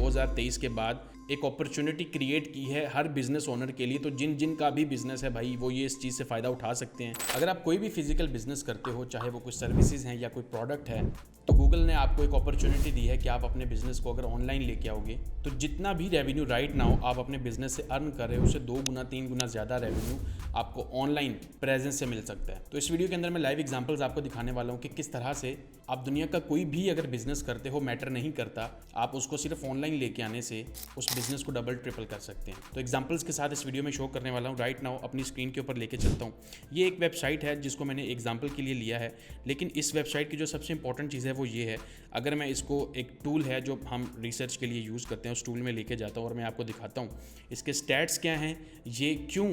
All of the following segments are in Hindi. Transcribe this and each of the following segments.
2023 के बाद एक अपॉर्चुनिटी क्रिएट की है हर बिजनेस ओनर के लिए। तो जिन का भी बिजनेस है भाई, वो ये इस चीज़ से फ़ायदा उठा सकते हैं। अगर आप कोई भी फिजिकल बिजनेस करते हो, चाहे वो कोई सर्विसेज हैं या कोई प्रोडक्ट है, तो गूगल ने आपको एक अपॉर्चुनिटी दी है कि आप अपने बिजनेस को अगर ऑनलाइन लेके आओगे तो जितना भी रेवेन्यू राइट नाउ आप अपने बिजनेस से अर्न कर रहे हो, उससे 2 गुना 3 गुना ज़्यादा रेवेन्यू आपको ऑनलाइन प्रेजेंस से मिल सकता है। तो इस वीडियो के अंदर मैं लाइव एग्जांपल्स आपको दिखाने वाला हूँ कि किस तरह से आप दुनिया का कोई भी अगर बिजनेस करते हो, मैटर नहीं करता, आप उसको सिर्फ ऑनलाइन लेके आने से उस बिजनेस को डबल ट्रिपल कर सकते हैं। तो एग्जांपल्स के साथ इस वीडियो में शो करने वाला हूँ। राइट नाउ अपनी स्क्रीन के ऊपर लेके चलता हूँ। ये एक वेबसाइट है जिसको मैंने एग्जाम्पल के लिए लिया है, लेकिन इस वेबसाइट की जो सबसे इंपॉर्टेंट चीज़ है वो ये है, अगर मैं इसको एक टूल है जो हम रिसर्च के लिए यूज़ करते हैं, उस टूल में लेके जाता हूँ और मैं आपको दिखाता हूँ इसके स्टैट्स क्या हैं, ये क्यों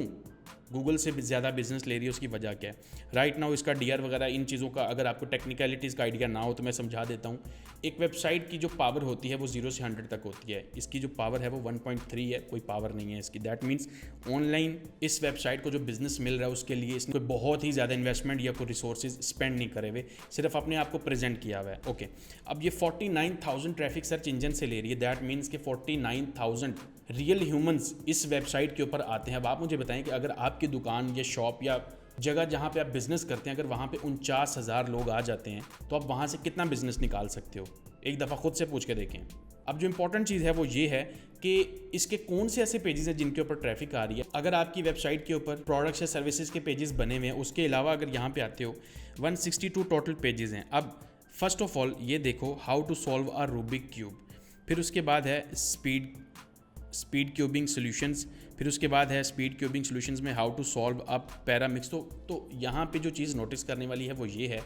गूगल से ज़्यादा बिजनेस ले रही है, उसकी वजह क्या है। राइट नाउ इसका डीआर वगैरह इन चीज़ों का अगर आपको टेक्निकलिटीज़ का आइडिया ना हो तो मैं समझा देता हूँ। एक वेबसाइट की जो पावर होती है वो 0 से 100 तक होती है। इसकी जो पावर है वो 1.3 है, कोई पावर नहीं है इसकी। दैट मीन्स ऑनलाइन इस वेबसाइट को जो बिजनेस मिल रहा है उसके लिए इसने कोई बहुत ही ज़्यादा इन्वेस्टमेंट या कोई रिसोर्सेज स्पेंड नहीं करे हुए, सिर्फ अपने आप को प्रेजेंट किया हुआ है। ओके, अब ये 49,000 ट्रैफिक सर्च इंजन से ले रही है। दैट मीन्स कि 49,000 रियल ह्यूमंस इस वेबसाइट के ऊपर आते हैं। अब आप मुझे बताएं कि अगर आपकी दुकान या शॉप या जगह जहाँ पे आप बिज़नेस करते हैं, अगर वहाँ पे 49,000 लोग आ जाते हैं तो आप वहाँ से कितना बिज़नेस निकाल सकते हो? एक दफ़ा खुद से पूछ के देखें। अब जो इंपॉर्टेंट चीज़ है वो ये है कि इसके कौन से ऐसे पेजेस हैं जिनके ऊपर ट्रैफिक आ रही है। अगर आपकी वेबसाइट के ऊपर प्रोडक्ट्स या सर्विसेज के पेजेस बने हुए हैं, उसके अलावा अगर यहाँ पे आते हो 162 टोटल पेजेस हैं। अब फर्स्ट ऑफ ऑल ये देखो, how to solve a Rubik cube, फिर उसके बाद है स्पीड क्यूबिंग सॉल्यूशंस, फिर उसके बाद है स्पीड क्यूबिंग सॉल्यूशंस में हाउ टू सॉल्व अप पैरामिक्स। तो यहाँ पे जो चीज़ नोटिस करने वाली है वो ये है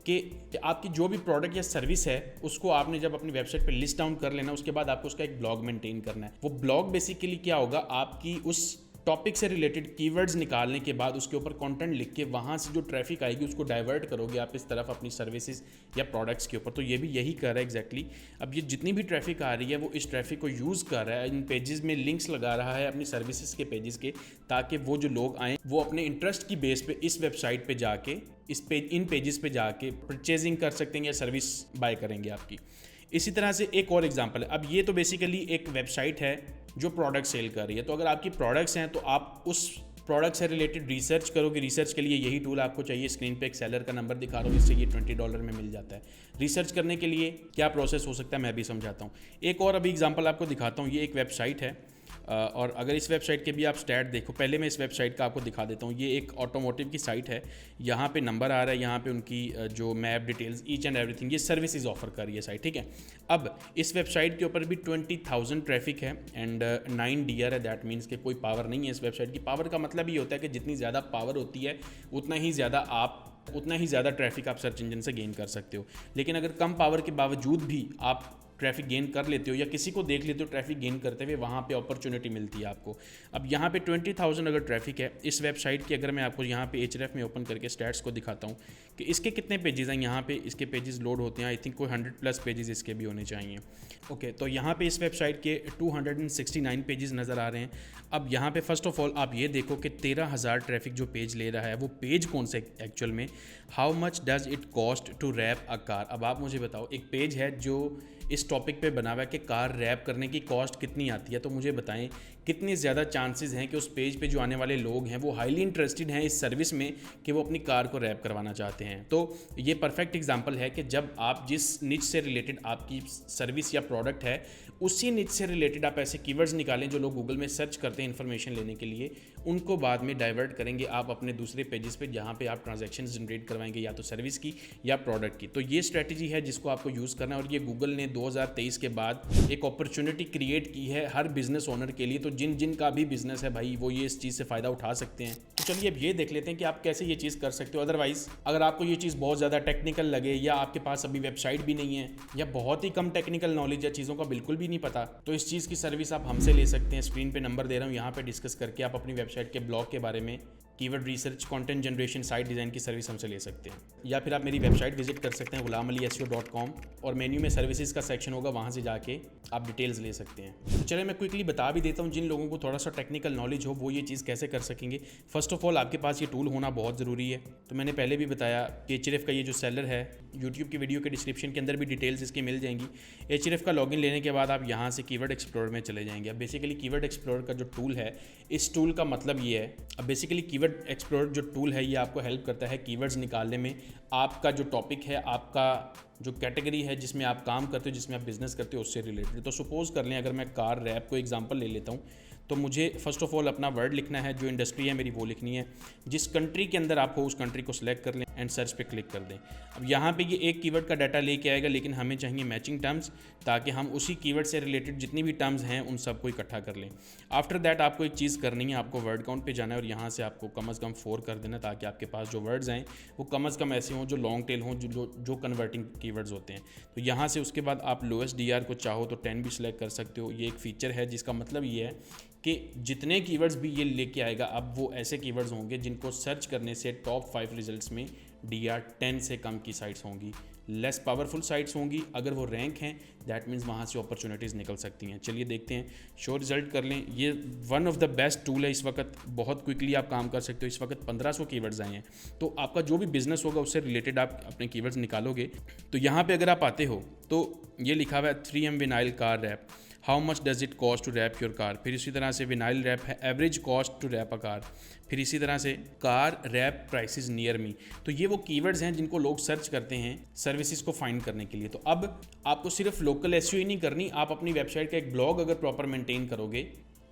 कि आपकी जो भी प्रोडक्ट या सर्विस है उसको आपने जब अपनी वेबसाइट पे लिस्ट डाउन कर लेना, उसके बाद आपको उसका एक ब्लॉग मेंटेन करना है। वो ब्लॉग बेसिकली क्या होगा, आपकी उस टॉपिक से रिलेटेड कीवर्ड्स निकालने के बाद उसके ऊपर कंटेंट लिख के वहाँ से जो ट्रैफिक आएगी उसको डाइवर्ट करोगे आप इस तरफ अपनी सर्विसेज या प्रोडक्ट्स के ऊपर। तो ये भी यही कर रहा है एग्जैक्टली। अब ये जितनी भी ट्रैफिक आ रही है वो इस ट्रैफिक को यूज़ कर रहा है, इन पेजेस में लिंक्स लगा रहा है अपनी सर्विसेज के पेजेस के, ताकि वो जो लोग आएँ वो अपने इंटरेस्ट की बेस पे इस वेबसाइट पे जाके इन पेजेस पे जाके परचेजिंग कर सकते हैं या सर्विस बाय करेंगे आपकी। इसी तरह से एक और एग्जांपल है। अब ये तो बेसिकली एक वेबसाइट है जो प्रोडक्ट सेल कर रही है। तो अगर आपकी प्रोडक्ट्स हैं तो आप उस प्रोडक्ट से रिलेटेड रिसर्च करोगे। रिसर्च के लिए यही टूल आपको चाहिए। स्क्रीन पे एक सेलर का नंबर दिखा रहा हूँ, इससे ये $20 में मिल जाता है। रिसर्च करने के लिए क्या प्रोसेस हो सकता है मैं भी समझाता हूँ। एक और अभी एग्जांपल आपको दिखाता हूँ। ये एक वेबसाइट है और अगर इस वेबसाइट के भी आप स्टैट देखो, पहले मैं इस वेबसाइट का आपको दिखा देता हूँ। ये एक ऑटोमोटिव की साइट है। यहाँ पे नंबर आ रहा है, यहाँ पे उनकी जो map details each and everything, ये सर्विसेज ऑफर कर रही है साइट, ठीक है। अब इस वेबसाइट के ऊपर भी 20,000 ट्रैफिक है एंड 9 डीआर है। दैट मीन्स कि कोई पावर नहीं है इस वेबसाइट की। पावर का मतलब ये होता है कि जितनी ज़्यादा पावर होती है उतना ही ज़्यादा ट्रैफिक आप सर्च इंजन से गेन कर सकते हो। लेकिन अगर कम पावर के बावजूद भी आप ट्रैफिक गेन कर लेते हो या किसी को देख लेते हो ट्रैफिक गेन करते हुए, वहाँ पे अपॉर्चुनिटी मिलती है आपको। अब यहाँ पे 20,000 अगर ट्रैफिक है इस वेबसाइट की, अगर मैं आपको यहाँ पे href में ओपन करके स्टैट्स को दिखाता हूँ कि इसके कितने पेजेस हैं, यहाँ पे इसके पेजेस लोड होते हैं। आई थिंक कोई 100+ पेजेस इसके भी होने चाहिए। ओके, तो यहाँ पे इस वेबसाइट के 269 पेजेस नज़र आ रहे हैं। अब यहाँ पे फर्स्ट ऑफ ऑल आप ये देखो कि 13,000 ट्रैफिक जो पेज ले रहा है वो पेज कौन से एक्चुअल में, how much does it cost to wrap a car. अब आप मुझे बताओ, एक पेज है जो इस टॉपिक पे बना हुआ है कि कार रैप करने की कॉस्ट कितनी आती है, तो मुझे बताएं कितने ज़्यादा चांसेस हैं कि उस पेज पे जो आने वाले लोग हैं वो हाईली इंटरेस्टेड हैं इस सर्विस में कि वो अपनी कार को रैप करवाना चाहते हैं। तो ये परफेक्ट एग्जांपल है कि जब आप जिस निच से रिलेटेड आपकी सर्विस या प्रोडक्ट है उसी निच से रिलेटेड आप ऐसे कीवर्ड्स निकालें जो लोग गूगल में सर्च करते हैं इन्फॉर्मेशन लेने के लिए, उनको बाद में डाइवर्ट करेंगे आप अपने दूसरे पेजेस पे जहाँ पे आप ट्रांजैक्शन जनरेट करवाएंगे या तो सर्विस की या प्रोडक्ट की। तो ये स्ट्रैटेजी है जिसको आपको यूज़ करना है और ये गूगल ने 2023 के बाद एक अपॉर्चुनिटी क्रिएट की है हर बिजनेस ओनर के लिए। तो जिन का भी बिजनेस है भाई, वो ये इस चीज़ से फ़ायदा उठा सकते हैं। तो चलिए अब ये देख लेते हैं कि आप कैसे ये चीज़ कर सकते हो। अदरवाइज़ अगर आपको ये चीज़ बहुत ज़्यादा टेक्निकल लगे या आपके पास अभी वेबसाइट भी नहीं है या बहुत ही कम टेक्निकल नॉलेज या चीज़ों का बिल्कुल भी नहीं पता, तो इस चीज़ की सर्विस आप हमसे ले सकते हैं। स्क्रीन पे नंबर दे रहा हूँ, यहाँ पे डिस्कस करके आप अपनी वेबसाइट के ब्लॉग के बारे में, keyword research, content generation, site design की सर्विस हमसे ले सकते हैं। या फिर आप मेरी वेबसाइट विजिट कर सकते हैं ghulamali.seo.com और मेन्यू में सर्विसेज का सेक्शन होगा, वहाँ से जाके आप डिटेल्स ले सकते हैं। तो चलिए मैं क्विकली बता भी देता हूँ, जिन लोगों को थोड़ा सा टेक्निकल नॉलेज हो वो ये चीज़ कैसे कर सकेंगे। फर्स्ट ऑफ ऑल आपके पास ये टूल होना बहुत ज़रूरी है। तो मैंने पहले भी बताया कि Href का ये जो सेलर है, यूट्यूब की वीडियो के डिस्क्रिप्शन के अंदर भी डिटेल्स इसकी मिल जाएंगी। Href का लॉगिन लेने के बाद आप यहाँ से कीवर्ड एक्सप्लोरर में चले जाएंगे। अब बेसिकली कीवर्ड एक्सप्लोरर का जो टूल है, इस टूल का मतलब ये है, अब बेसिकली कीवर्ड एक्सप्लोरर जो टूल है ये आपको हेल्प करता है कीवर्ड्स निकालने में। आपका जो टॉपिक है, आपका जो कैटेगरी है जिसमें आप काम करते हो, जिसमें आप बिज़नेस करते हो, उससे रिलेटेड। तो सपोज़ कर लें, अगर मैं कार रैप को एग्जांपल ले लेता हूँ, तो मुझे फ़र्स्ट ऑफ ऑल अपना वर्ड लिखना है, जो इंडस्ट्री है मेरी वो लिखनी है। जिस कंट्री के अंदर आप हो उस कंट्री को सिलेक्ट कर लें एंड सर्च पे क्लिक कर दें। अब यहाँ पे ये एक कीवर्ड का डाटा लेके आएगा, लेकिन हमें चाहिए मैचिंग टर्म्स, ताकि हम उसी कीवर्ड से रिलेटेड जितनी भी टर्म्स हैं उन सबको इकट्ठा कर लें। आफ्टर दैट आपको एक चीज़ करनी है, आपको वर्ड काउंट पे जाना है और यहाँ से आपको कम से कम 4 कर देना, ताकि आपके पास जो वर्ड्स आएँ वो कम से कम ऐसे हों जो लॉन्ग टेल हों, जो कन्वर्टिंग कीवर्ड्स होते हैं। तो यहाँ से उसके बाद आप लोएस्ट DR को चाहो तो 10 भी सिलेक्ट कर सकते हो। ये एक फ़ीचर है जिसका मतलब ये है कि जितने कीवर्ड्स भी ये लेके आएगा, अब वो ऐसे कीवर्ड्स होंगे जिनको सर्च करने से टॉप 5 रिजल्ट्स में DR 10 से कम की साइट्स होंगी, लेस पावरफुल साइट्स होंगी। अगर वो रैंक हैं दैट मीन्स वहाँ से अपॉर्चुनिटीज़ निकल सकती हैं। चलिए देखते हैं, शो रिजल्ट कर लें। ये one of the best tool है, इस वक्त बहुत क्विकली आप काम कर सकते हो। इस वक्त 1500 कीवर्ड्स आए हैं, तो आपका जो भी बिजनेस होगा उससे रिलेटेड आप अपने कीवर्ड्स निकालोगे। तो यहाँ पे अगर आप आते हो तो ये लिखा हुआ है 3M vinyl car wrap, how much does it cost to wrap your car. फिर इसी तरह से विनाइल रैप है, average cost to wrap a car. फिर इसी तरह से car wrap prices near me. तो ये वो कीवर्ड्स हैं जिनको लोग सर्च करते हैं सर्विसेज को फाइंड करने के लिए। तो अब आपको सिर्फ लोकल SEO ही नहीं करनी, आप अपनी वेबसाइट का एक ब्लॉग अगर प्रॉपर मेंटेन करोगे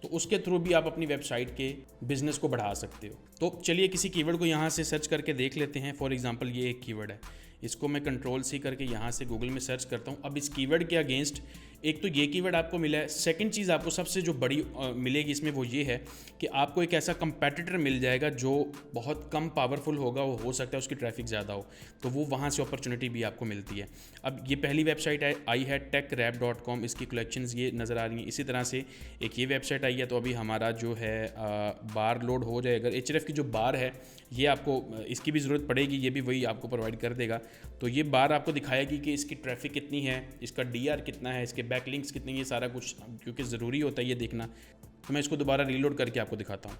तो उसके थ्रू भी आप अपनी वेबसाइट के बिजनेस को बढ़ा सकते हो। तो चलिए किसी कीवर्ड को यहाँ से सर्च करके देख लेते हैं। फॉर एग्जांपल ये एक कीवर्ड है, इसको मैं Ctrl+C करके यहाँ से गूगल में सर्च करता हूँ। अब इस कीवर्ड के अगेंस्ट एक तो ये कीवर्ड आपको मिला है, सेकंड चीज़ आपको सबसे जो बड़ी मिलेगी इसमें वो ये है कि आपको एक ऐसा कंपेटिटर मिल जाएगा जो बहुत कम पावरफुल होगा, वो हो सकता है उसकी ट्रैफिक ज़्यादा हो, तो वो वहाँ से अपॉर्चुनिटी भी आपको मिलती है। अब ये पहली वेबसाइट आई है techrap.com, इसकी कलेक्शंस ये नज़र आ रही हैं। इसी तरह से एक ये वेबसाइट आई है, तो अभी हमारा जो है बार लोड हो जाए। अगर Href की जो बार है ये आपको इसकी भी ज़रूरत पड़ेगी, ये भी वही आपको प्रोवाइड कर देगा। तो ये बार आपको दिखाएगी कि इसकी ट्रैफिक कितनी है, इसका DR कितना है, इसके बैकलिंक्स कितनी, ये सारा कुछ क्योंकि ज़रूरी होता है ये देखना। तो मैं इसको दोबारा रीलोड करके आपको दिखाता हूँ।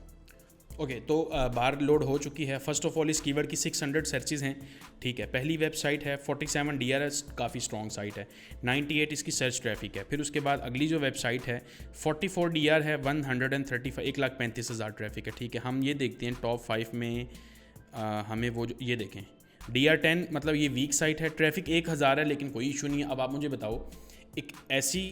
ओके, तो बार लोड हो चुकी है। फर्स्ट ऑफ ऑल इस कीवर्ड की 600 सर्चेज़ हैं, ठीक है। पहली वेबसाइट है 47 DR है, काफ़ी स्ट्रॉन्ग साइट है। 98 इसकी सर्च ट्रैफिक है। फिर उसके बाद अगली जो वेबसाइट है 44 DR है, 135 1,35,000 ट्रैफिक है, ठीक है। हम ये देखते हैं टॉप 5 में हमें वो जो ये देखें DR 10 मतलब ये वीक साइट है, ट्रैफिक 1000 है, लेकिन कोई इशू नहीं है। अब आप मुझे बताओ, एक ऐसी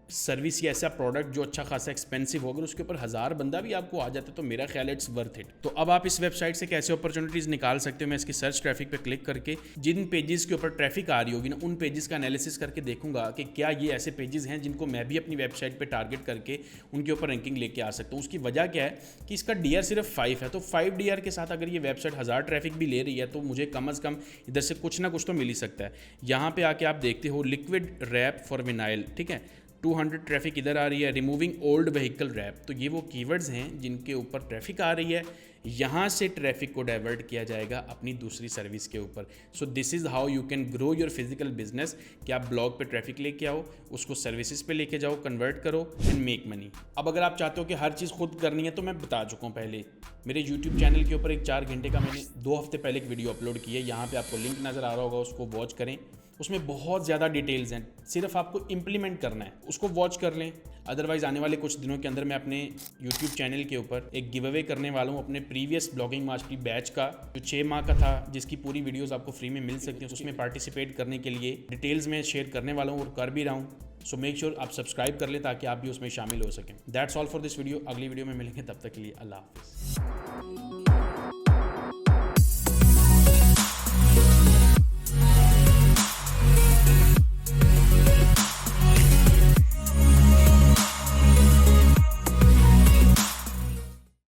सर्विस या ऐसा प्रोडक्ट जो अच्छा खासा एक्सपेंसिव हो, अगर उसके ऊपर 1000 बंदा भी आपको आ जाता है तो मेरा ख्याल है इट्स वर्थ इट। तो अब आप इस वेबसाइट से कैसे अपॉर्चुनिटीज़ निकाल सकते हो, मैं इसकी सर्च ट्रैफिक पे क्लिक करके जिन पेजेस के ऊपर ट्रैफिक आ रही होगी ना, उन पेजेस का एनालिसिस करके देखूंगा कि क्या ये ऐसे पेजेस हैं जिनको मैं भी अपनी वेबसाइट पर टारगेट करके उनके ऊपर रैंकिंग लेके आ सकता हूँ। उसकी वजह क्या है कि इसका DR सिर्फ 5 है, तो 5 DR के साथ अगर ये वेबसाइट 1000 ट्रैफिक भी ले रही है तो मुझे कम अज़ कम इधर से कुछ ना कुछ तो मिल ही सकता है। यहाँ पे आके आप देखते हो लिक्विड रैप फॉर विनाइल, ठीक है, 200 ट्रैफिक इधर आ रही है। रिमूविंग ओल्ड व्हीकल रैप, तो ये वो कीवर्ड्स हैं जिनके ऊपर ट्रैफिक आ रही है। यहाँ से ट्रैफिक को डाइवर्ट किया जाएगा अपनी दूसरी सर्विस के ऊपर। So this is how you can grow your physical business, कि आप ब्लॉग पे ट्रैफिक लेके आओ, उसको सर्विसेज पे लेके जाओ, कन्वर्ट करो एंड मेक मनी। अब अगर आप चाहते हो कि हर चीज़ खुद करनी है तो मैं बता चुका हूँ पहले, मेरे यूट्यूब चैनल के ऊपर एक 4 घंटे का मैंने 2 हफ्ते पहले एक वीडियो अपलोड की है। यहाँ पर आपको लिंक नज़र आ रहा होगा, उसको वॉच करें। उसमें बहुत ज़्यादा डिटेल्स हैं, सिर्फ आपको इम्प्लीमेंट करना है, उसको वॉच कर लें। अदरवाइज़ आने वाले कुछ दिनों के अंदर मैं अपने यूट्यूब चैनल के ऊपर एक गिव अवे करने वाला हूँ अपने प्रीवियस ब्लॉगिंग मास्टरी बैच का, जो 6 माह का था, जिसकी पूरी वीडियोस आपको फ्री में मिल सकती हैं। उसमें पार्टिसिपेट करने के लिए डिटेल्स में शेयर करने वाला हूँ और कर भी रहा हूँ। सो मेक श्योर आप सब्सक्राइब कर लें ताकि आप भी उसमें शामिल हो सकें। That's all for this video. अगली वीडियो में मिलेंगे, तब तक के लिए अल्लाह हाफिज़।